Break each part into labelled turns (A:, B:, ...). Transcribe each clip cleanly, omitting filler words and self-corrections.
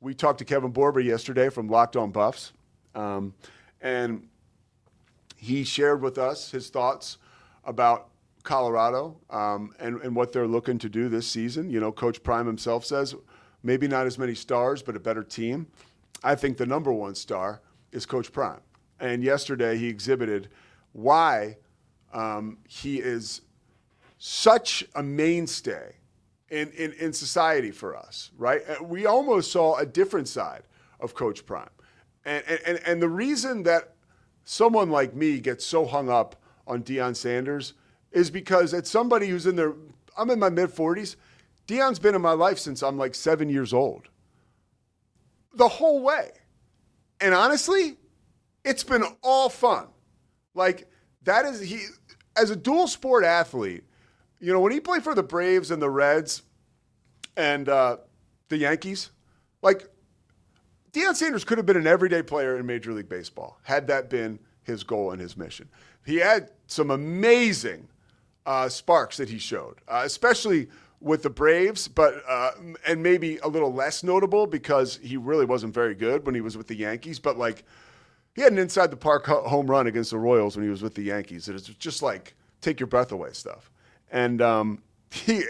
A: we talked to Kevin Borber yesterday from Locked On Buffs, and he shared with us his thoughts about Colorado and what they're looking to do this season. You know, Coach Prime himself says maybe not as many stars, but a better team. I think the number one star is Coach Prime. And yesterday he exhibited why he is such a mainstay in society for us, right? We almost saw a different side of Coach Prime. And the reason that someone like me gets so hung up on Deion Sanders is because it's somebody who's I'm in my mid-40s. Deion's been in my life since I'm like 7 years old. The whole way. And honestly, it's been all fun. Like, as a dual sport athlete, you know, when he played for the Braves and the Reds and the Yankees, like, Deion Sanders could have been an everyday player in Major League Baseball had that been his goal and his mission. He had some amazing sparks that he showed, especially with the Braves, but and maybe a little less notable because he really wasn't very good when he was with the Yankees. But, like, he had an inside the park home run against the Royals when he was with the Yankees. It was just like take your breath away stuff. And he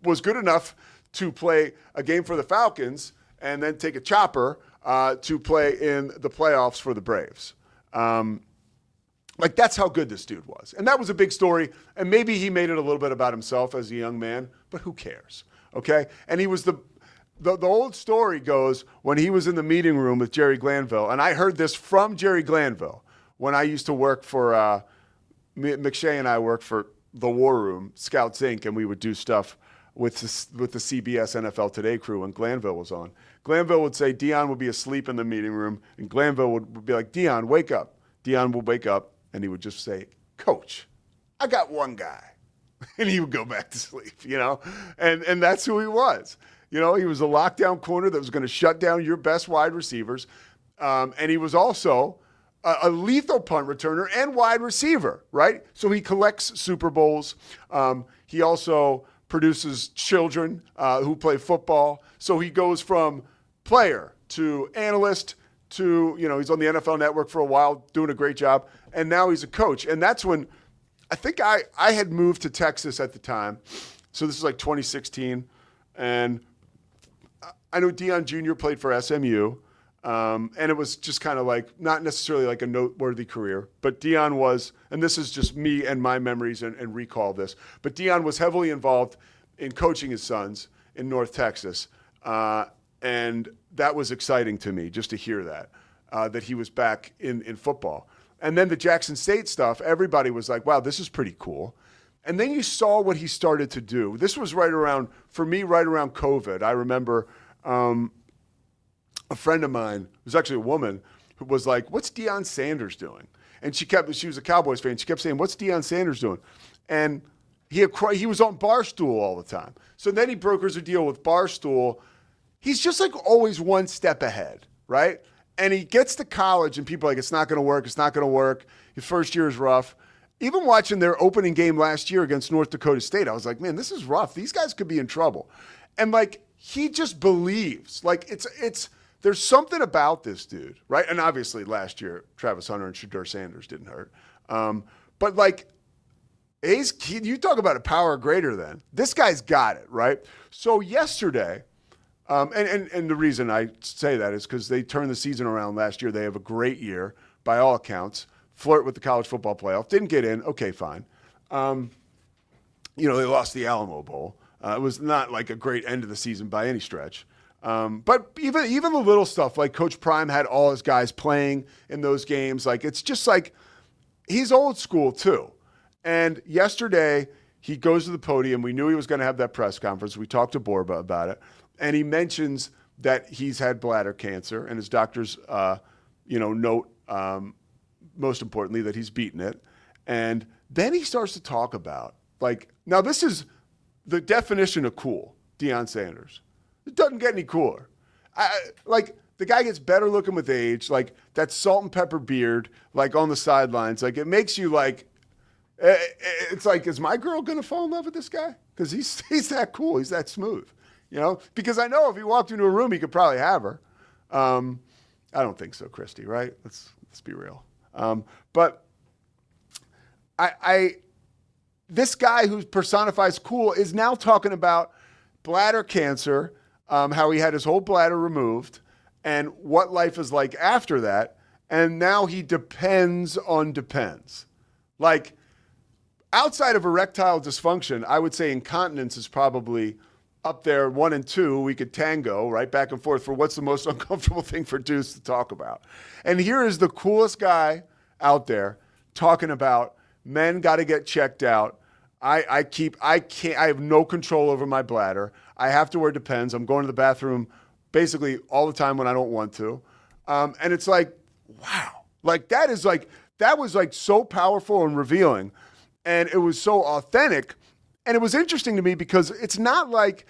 A: was good enough to play a game for the Falcons and then take a chopper to play in the playoffs for the Braves. Like, that's how good this dude was. And that was a big story. And maybe he made it a little bit about himself as a young man, but who cares? Okay? And he was the old story goes when he was in the meeting room with Jerry Glanville, and I heard this from Jerry Glanville when I used to work for McShay and I worked for the War Room, Scouts Inc., and we would do stuff with the CBS NFL Today crew when Glanville was on. Glanville would say Deion would be asleep in the meeting room, and Glanville would be like, Deion, wake up. Deion would wake up, and he would just say, Coach, I got one guy. And he would go back to sleep, you know? And that's who he was. You know, he was a lockdown corner that was going to shut down your best wide receivers. And he was also a lethal punt returner and wide receiver, right? So he collects Super Bowls. He also produces children who play football. So he goes from player to analyst to, you know, he's on the NFL Network for a while, doing a great job. And now he's a coach. And that's when I think I had moved to Texas at the time. So this is like 2016. And I know Deion Jr. played for SMU. And it was just kind of like, not necessarily like a noteworthy career, but Deion was, and this is just me and my memories and recall this, but Deion was heavily involved in coaching his sons in North Texas. And that was exciting to me just to hear that he was back in football. And then the Jackson State stuff, everybody was like, wow, this is pretty cool. And then you saw what he started to do. This was right around COVID. I remember a friend of mine, who was actually a woman, who was like, what's Deion Sanders doing? And she was a Cowboys fan. She kept saying, what's Deion Sanders doing? And he was on Barstool all the time. So then he brokers a deal with Barstool. He's just like always one step ahead, right? And he gets to college and people are like, it's not going to work. It's not going to work. His first year is rough. Even watching their opening game last year against North Dakota State, I was like, man, this is rough. These guys could be in trouble. And like, he just believes. Like, there's something about this dude, right? And obviously last year, Travis Hunter and Shedeur Sanders didn't hurt. But like, you talk about a power greater than. This guy's got it, right? So yesterday, and the reason I say that is because they turned the season around last year. They have a great year, by all accounts. Flirt with the college football playoff. Didn't get in. Okay, fine. They lost the Alamo Bowl. It was not like a great end of the season by any stretch. But even the little stuff, like Coach Prime had all his guys playing in those games. Like, it's just like, he's old school too. And yesterday, he goes to the podium. We knew he was going to have that press conference. We talked to Borba about it. And he mentions that he's had bladder cancer, and his doctors, note, most importantly, that he's beaten it. And then he starts to talk about, like, now this is the definition of cool, Deion Sanders. It doesn't get any cooler. The guy gets better looking with age, like that salt and pepper beard, like on the sidelines. Like, it makes you like, it's like, is my girl going to fall in love with this guy? Because he's that cool. He's that smooth. Because I know if he walked into a room, he could probably have her. I don't think so, Christy, right? Let's be real. But this guy who personifies cool is now talking about bladder cancer, how he had his whole bladder removed, and what life is like after that. And now he depends on depends. Like, outside of erectile dysfunction, I would say incontinence is probably up there, 1 and 2. We could tango right back and forth for what's the most uncomfortable thing for dudes to talk about. And here is the coolest guy out there talking about men got to get checked out. I have no control over my bladder. I have to wear Depends. I'm going to the bathroom basically all the time when I don't want to. And it's like, wow, like that was like so powerful and revealing. And it was so authentic. And it was interesting to me because it's not like,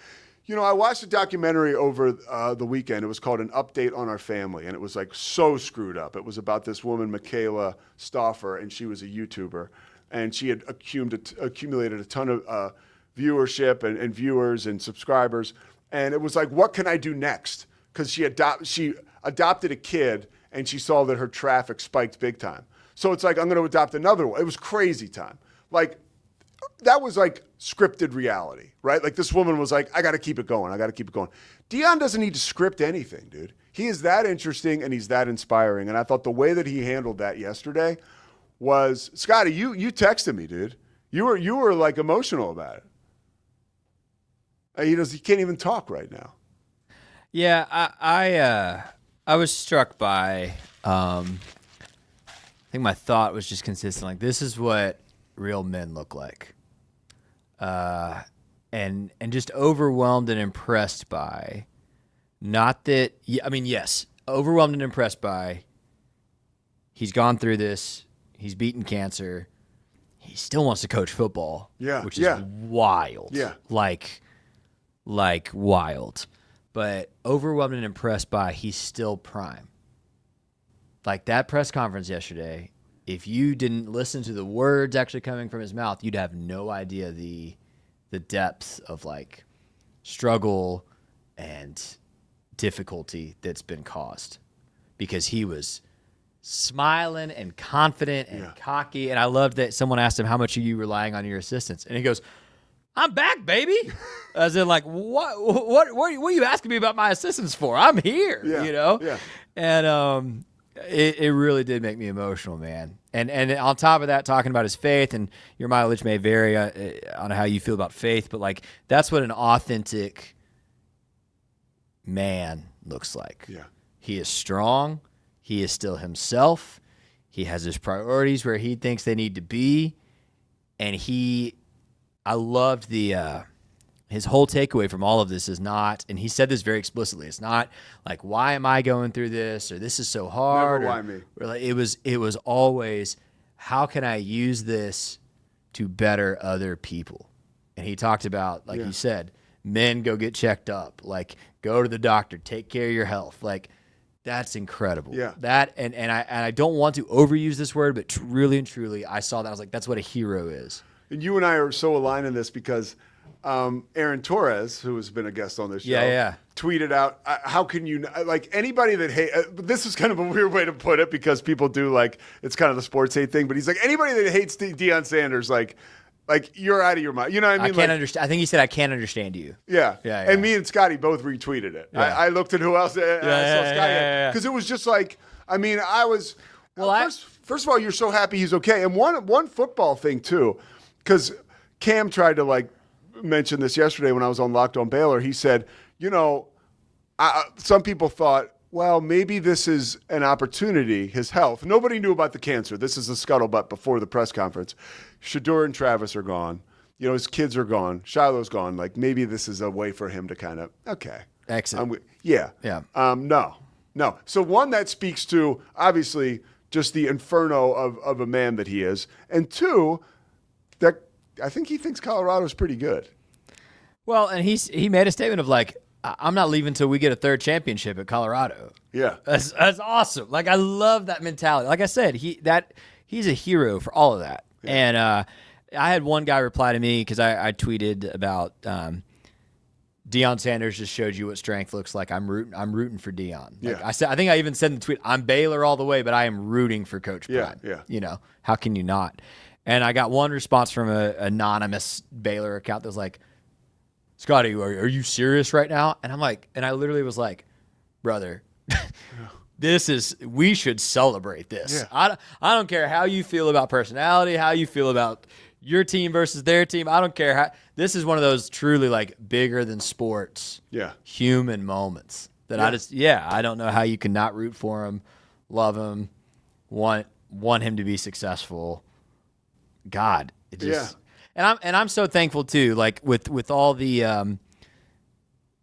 A: I watched a documentary over the weekend. It was called An Update on Our Family. And it was like so screwed up. It was about this woman, Michaela Stauffer, and she was a YouTuber. And she had accumulated a ton of viewership and viewers and subscribers. And it was like, what can I do next? Because she adopted a kid and she saw that her traffic spiked big time. So it's like, I'm going to adopt another one. It was crazy time. Like, that was like scripted reality, right? Like this woman was like, I got to keep it going. Deion doesn't need to script anything, dude. He is that interesting and he's that inspiring. And I thought the way that he handled that yesterday was, Scotty, you texted me, dude. You were like emotional about it. And he can't even talk right now.
B: Yeah, I was struck by, I think my thought was just consistent. Like, this is what real men look like. And just overwhelmed and impressed by, not that, yes, overwhelmed and impressed by, he's gone through this, he's beaten cancer, he still wants to coach football, which is wild.
A: Yeah.
B: Like wild. But overwhelmed and impressed by, he's still prime. Like that press conference yesterday, if you didn't listen to the words actually coming from his mouth, you'd have no idea the depth of like struggle and difficulty that's been caused, because he was smiling and confident and cocky. And I loved that someone asked him, how much are you relying on your assistants? And he goes, I'm back, baby. As in, like, what are you asking me about my assistants for? I'm here,
A: Yeah.
B: And it really did make me emotional, man. And on top of that, talking about his faith, and your mileage may vary on how you feel about faith, but like that's what an authentic man looks like.
A: Yeah.
B: He is strong. He is still himself. He has his priorities where he thinks they need to be, and I loved his whole takeaway from all of this is not, and he said this very explicitly, it's not like, why am I going through this, or this is so hard.
A: Never why me.
B: Or like, it was always, how can I use this to better other people? And he talked about, like you said, men go get checked up, like go to the doctor, take care of your health. Like that's incredible.
A: Yeah.
B: That, and I don't want to overuse this word, but really and truly, I saw that. I was like, that's what a hero is.
A: And you and I are so aligned in this because Aaron Torres, who has been a guest on this show, tweeted out, how can you, like anybody that hate, this is kind of a weird way to put it because people do like, it's kind of the sports hate thing, but he's like, anybody that hates Deion Sanders, like you're out of your mind. You know what I mean?
B: I can't understand. I think he said, I can't understand you.
A: Yeah. And me and Scotty both retweeted it.
B: Yeah.
A: I looked at who else, and I saw Scotty. Because it was just like, I mean, I was, first of all, you're so happy he's okay. And one football thing too, because Cam tried to like mention this yesterday when I was on Locked on Baylor. He said, some people thought, well, maybe this is an opportunity, his health. Nobody knew about the cancer. This is the scuttlebutt before the press conference. Shador and Travis are gone. His kids are gone. Shiloh's gone. Like maybe this is a way for him to kind of,
B: exit.
A: No. So one, that speaks to obviously just the inferno of a man that he is. And two, that I think he thinks Colorado's pretty good.
B: Well, and he made a statement of like, I'm not leaving until we get a third championship at Colorado.
A: Yeah.
B: That's awesome. Like I love that mentality. Like I said, he's a hero for all of that. Yeah. And I had one guy reply to me because I tweeted about Deion Sanders just showed you what strength looks like. I'm rooting for Deion. Like
A: Yeah.
B: I think I even said in the tweet, I'm Baylor all the way, but I am rooting for Coach
A: Yeah,
B: Prime.
A: yeah.
B: You know, how can you not? And I got one response from an anonymous Baylor account that was like, Scotty, are you serious right now? And I'm like, and I literally was like, brother, we should celebrate this.
A: Yeah.
B: I don't care how you feel about personality, how you feel about your team versus their team. I don't care how. This is one of those truly like bigger than sports, human moments that I don't know how you can not root for him, love him, want him to be successful. God, it just, and I'm so thankful too. Like with all the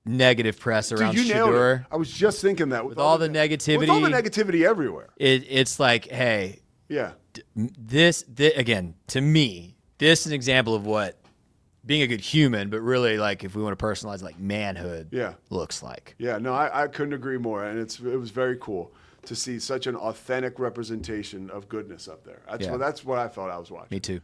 B: negative press around
A: Dude, you nailed
B: Shedeur.
A: it. I was just thinking that
B: With all the negativity.
A: With all the negativity everywhere.
B: It's like, hey, this again, to me, this is an example of what being a good human, but really, like, if we want to personalize, like, manhood looks like.
A: Yeah, no, I couldn't agree more, and it was very cool to see such an authentic representation of goodness up there. That's what I felt I was watching.
B: Me too.